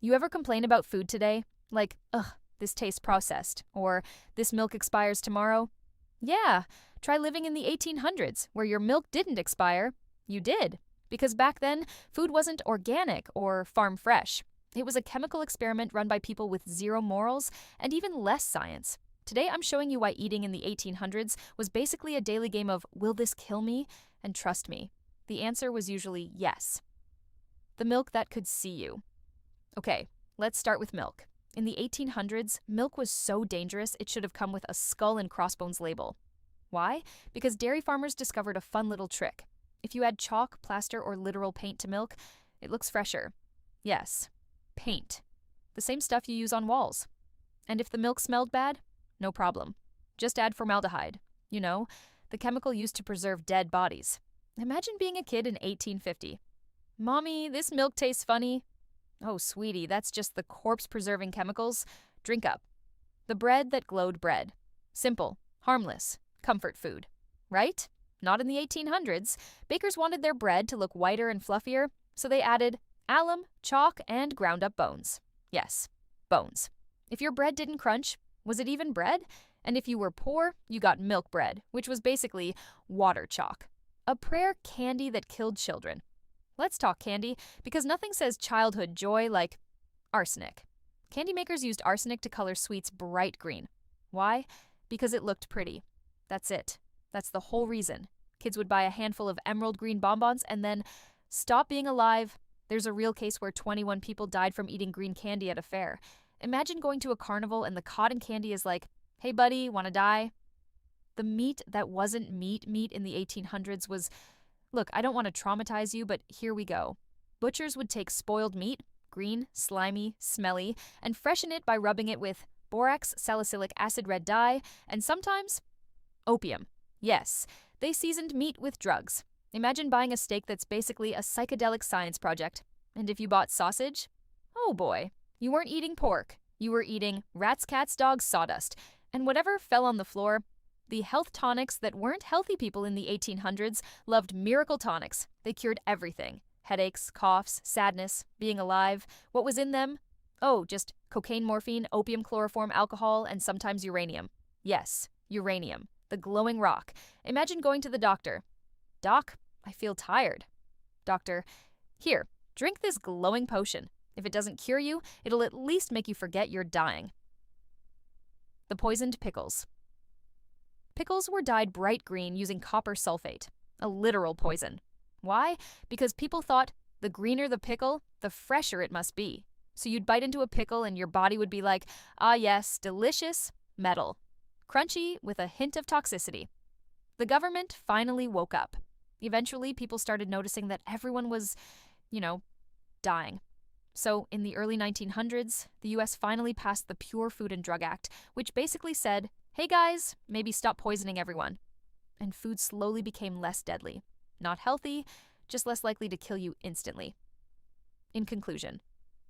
You ever complain about food today? Like, ugh, this tastes processed, or this milk expires tomorrow? Yeah, try living in the 1800s, where your milk didn't expire. You did. Because back then, food wasn't organic or farm fresh. It was a chemical experiment run by people with zero morals and even less science. Today, I'm showing you why eating in the 1800s was basically a daily game of, will this kill me? And trust me, the answer was usually yes. The milk that could see you. Okay, let's start with milk. In the 1800s, milk was so dangerous it should have come with a skull and crossbones label. Why? Because dairy farmers discovered a fun little trick. If you add chalk, plaster, or literal paint to milk, it looks fresher. Yes, paint. The same stuff you use on walls. And if the milk smelled bad, no problem. Just add formaldehyde. You know, the chemical used to preserve dead bodies. Imagine being a kid in 1850. Mommy, this milk tastes funny. Oh, sweetie, that's just the corpse-preserving chemicals. Drink up. The bread that glowed bread. Simple, harmless, comfort food. Right? Not in the 1800s. Bakers wanted their bread to look whiter and fluffier, so they added alum, chalk, and ground-up bones. Yes, bones. If your bread didn't crunch, was it even bread? And if you were poor, you got milk bread, which was basically water chalk. A prayer candy that killed children. Let's talk candy, because nothing says childhood joy like arsenic. Candy makers used arsenic to color sweets bright green. Why? Because it looked pretty. That's it. That's the whole reason. Kids would buy a handful of emerald green bonbons and then stop being alive. There's a real case where 21 people died from eating green candy at a fair. Imagine going to a carnival and the cotton candy is like, hey buddy, wanna die? The meat that wasn't meat in the 1800s was, look, I don't want to traumatize you, but here we go. Butchers would take spoiled meat, green, slimy, smelly, and freshen it by rubbing it with borax, salicylic acid red dye, and sometimes opium. Yes, they seasoned meat with drugs. Imagine buying a steak that's basically a psychedelic science project. And if you bought sausage? Oh boy, you weren't eating pork. You were eating rats, cats, dogs, sawdust. And whatever fell on the floor, the health tonics that weren't healthy people in the 1800s loved miracle tonics. They cured everything. Headaches, coughs, sadness, being alive. What was in them? Oh, just cocaine, morphine, opium, chloroform, alcohol, and sometimes uranium. Yes, uranium. The glowing rock. Imagine going to the doctor. Doc, I feel tired. Doctor, here, drink this glowing potion. If it doesn't cure you, it'll at least make you forget you're dying. The poisoned pickles. Pickles were dyed bright green using copper sulfate, a literal poison. Why? Because people thought the greener the pickle, the fresher it must be. So you'd bite into a pickle and your body would be like, ah yes, delicious, metal. Crunchy with a hint of toxicity. The government finally woke up. Eventually, people started noticing that everyone was, dying. So, in the early 1900s, the US finally passed the Pure Food and Drug Act, which basically said, hey guys, maybe stop poisoning everyone. And food slowly became less deadly. Not healthy, just less likely to kill you instantly. In conclusion,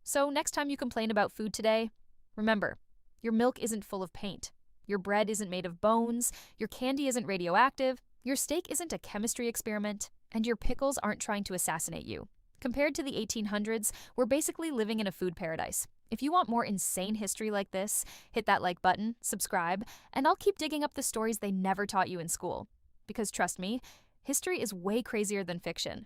so next time you complain about food today, remember, your milk isn't full of paint. Your bread isn't made of bones, your candy isn't radioactive, your steak isn't a chemistry experiment, and your pickles aren't trying to assassinate you. Compared to the 1800s, we're basically living in a food paradise. If you want more insane history like this, hit that like button, subscribe, and I'll keep digging up the stories they never taught you in school. Because trust me, history is way crazier than fiction.